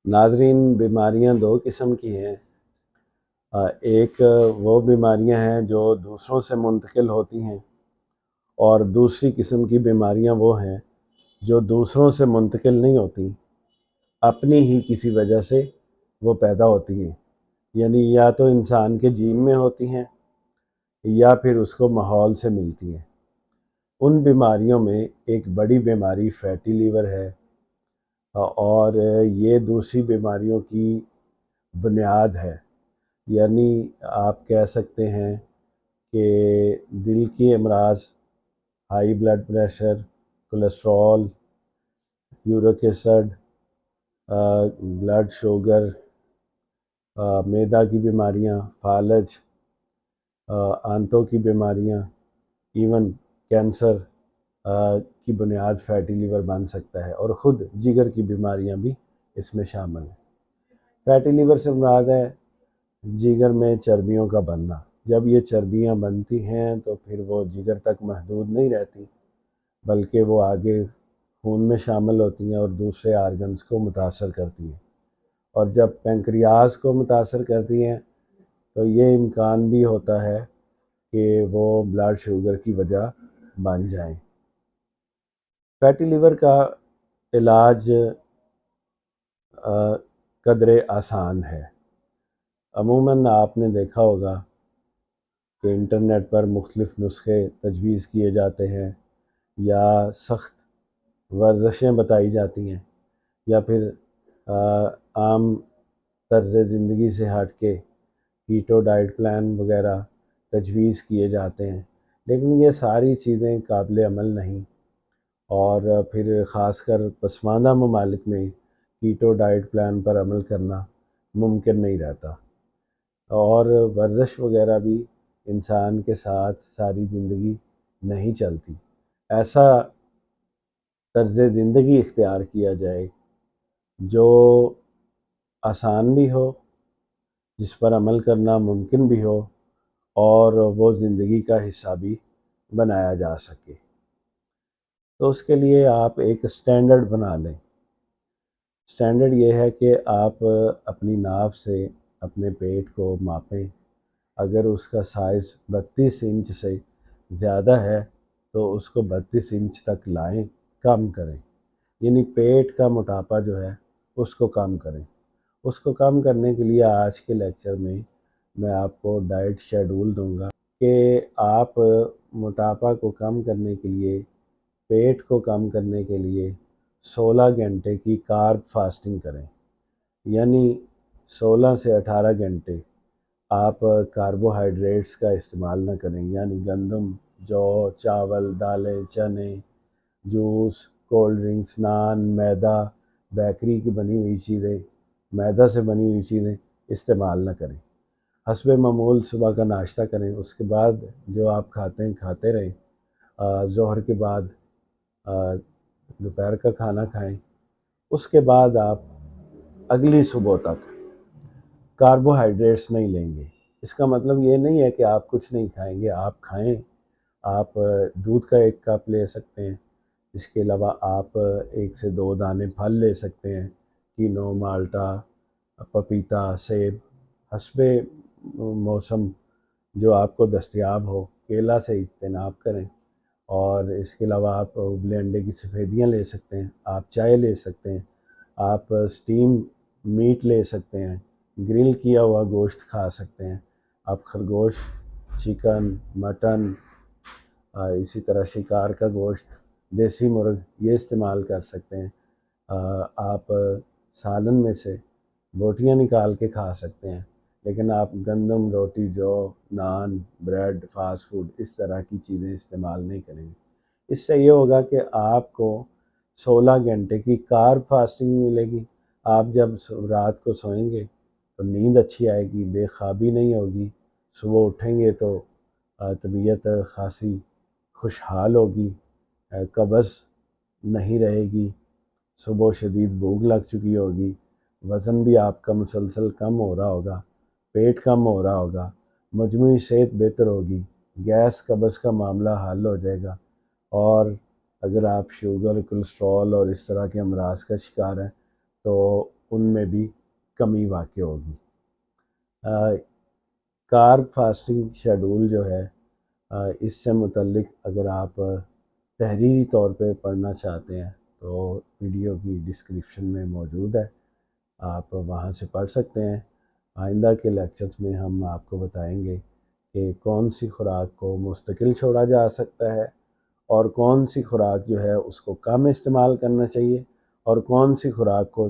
ناظرین، بیماریاں دو قسم کی ہیں۔ ایک وہ بیماریاں ہیں جو دوسروں سے منتقل ہوتی ہیں، اور دوسری قسم کی بیماریاں وہ ہیں جو دوسروں سے منتقل نہیں ہوتی، اپنی ہی کسی وجہ سے وہ پیدا ہوتی ہیں، یعنی یا تو انسان کے جین میں ہوتی ہیں یا پھر اس کو ماحول سے ملتی ہیں۔ ان بیماریوں میں ایک بڑی بیماری فیٹی لیور ہے، اور یہ دوسری بیماریوں کی بنیاد ہے۔ یعنی آپ کہہ سکتے ہیں کہ دل کی امراض، high blood pressure, cholesterol, uric acid, blood sugar, معدہ کی بیماریاں، فالج، آنتوں کی بیماریاں، ایون کینسر کی بنیاد فیٹی لیور بن سکتا ہے، اور خود جگر کی بیماریاں بھی اس میں شامل ہیں۔ فیٹی لیور سے مراد ہے جگر میں چربیوں کا بننا۔ جب یہ چربیاں بنتی ہیں تو پھر وہ جگر تک محدود نہیں رہتی، بلکہ وہ آگے خون میں شامل ہوتی ہیں اور دوسرے آرگنز کو متاثر کرتی ہیں، اور جب پینکریاز کو متاثر کرتی ہیں تو یہ امکان بھی ہوتا ہے کہ وہ بلڈ شوگر کی وجہ بن جائیں۔ فیٹی لیور کا علاج قدرے آسان ہے۔ عموماً آپ نے دیکھا ہوگا کہ انٹرنیٹ پر مختلف نسخے تجویز کیے جاتے ہیں، یا سخت ورزشیں بتائی جاتی ہیں، یا پھر عام طرز زندگی سے ہٹ کے کیٹو ڈائٹ پلان وغیرہ تجویز کیے جاتے ہیں، لیکن یہ ساری چیزیں قابل عمل نہیں، اور پھر خاص کر پسماندہ ممالک میں کیٹو ڈائٹ پلان پر عمل کرنا ممکن نہیں رہتا، اور ورزش وغیرہ بھی انسان کے ساتھ ساری زندگی نہیں چلتی۔ ایسا طرز زندگی اختیار کیا جائے جو آسان بھی ہو، جس پر عمل کرنا ممکن بھی ہو، اور وہ زندگی کا حصہ بھی بنایا جا سکے۔ تو اس کے لیے آپ ایک سٹینڈرڈ بنا لیں۔ سٹینڈرڈ یہ ہے کہ آپ اپنی ناپ سے اپنے پیٹ کو ماپیں۔ اگر اس کا سائز 32 انچ سے زیادہ ہے تو اس کو 32 انچ تک لائیں، کم کریں، یعنی پیٹ کا موٹاپا جو ہے اس کو کم کریں۔ اس کو کم کرنے کے لیے آج کے لیکچر میں آپ کو ڈائٹ شیڈول دوں گا کہ آپ موٹاپا کو کم کرنے کے لیے، پیٹ کو کم کرنے کے لیے 16 گھنٹے کی کارب فاسٹنگ کریں، یعنی 16 سے 18 گھنٹے آپ کاربوہائیڈریٹس کا استعمال نہ کریں، یعنی گندم، جو، چاول، دالیں، چنے، جوس، کولڈ ڈرنکس، نان، میدا، بیکری کی بنی ہوئی چیزیں، میدا سے بنی ہوئی چیزیں استعمال نہ کریں۔ حسب معمول صبح کا ناشتہ کریں، اس کے بعد جو آپ کھاتے ہیں کھاتے رہیں، ظہر کے بعد دوپہر کا کھانا کھائیں، اس کے بعد آپ اگلی صبح تک کاربوہائیڈریٹس نہیں لیں گے۔ اس کا مطلب یہ نہیں ہے کہ آپ کچھ نہیں کھائیں گے، آپ کھائیں۔ آپ دودھ کا 1 کپ لے سکتے ہیں، اس کے علاوہ آپ 1 سے 2 دانے پھل لے سکتے ہیں، کینو، مالٹا، پپیتا، سیب، حسب موسم جو آپ کو دستیاب ہو۔ کیلا سے اجتناب کریں، اور اس کے علاوہ آپ ابلے انڈے کی سفیدیاں لے سکتے ہیں، آپ چائے لے سکتے ہیں، آپ سٹیم میٹ لے سکتے ہیں، گرل کیا ہوا گوشت کھا سکتے ہیں، آپ خرگوش، چکن، مٹن، اسی طرح شکار کا گوشت، دیسی مرغ یہ استعمال کر سکتے ہیں۔ آپ سالن میں سے بوٹیاں نکال کے کھا سکتے ہیں، لیکن آپ گندم، روٹی، جو، نان، بریڈ، فاسٹ فوڈ اس طرح کی چیزیں استعمال نہیں کریں گے۔ اس سے یہ ہوگا کہ آپ کو 16 گھنٹے کی کارب فاسٹنگ ملے گی۔ آپ جب رات کو سوئیں گے تو نیند اچھی آئے گی، بے خوابی نہیں ہوگی، صبح اٹھیں گے تو طبیعت خاصی خوشحال ہوگی، قبض نہیں رہے گی، صبح شدید بھوک لگ چکی ہوگی، وزن بھی آپ کا مسلسل کم ہو رہا ہوگا، پیٹ کم ہو رہا ہوگا، مجموعی صحت بہتر ہوگی، گیس قبض کا معاملہ حل ہو جائے گا، اور اگر آپ شوگر، کولیسٹرول اور اس طرح کے امراض کا شکار ہیں تو ان میں بھی کمی واقع ہوگی۔ کارب فاسٹنگ شیڈول جو ہے اس سے متعلق اگر آپ تحریری طور پہ پڑھنا چاہتے ہیں تو ویڈیو کی ڈسکرپشن میں موجود ہے، آپ وہاں سے پڑھ سکتے ہیں۔ آئندہ کے لیکچرز میں ہم آپ کو بتائیں گے کہ کون سی خوراک کو مستقل چھوڑا جا سکتا ہے اور کون سی خوراک جو ہے اس کو کم استعمال کرنا چاہیے اور کون سی خوراک کو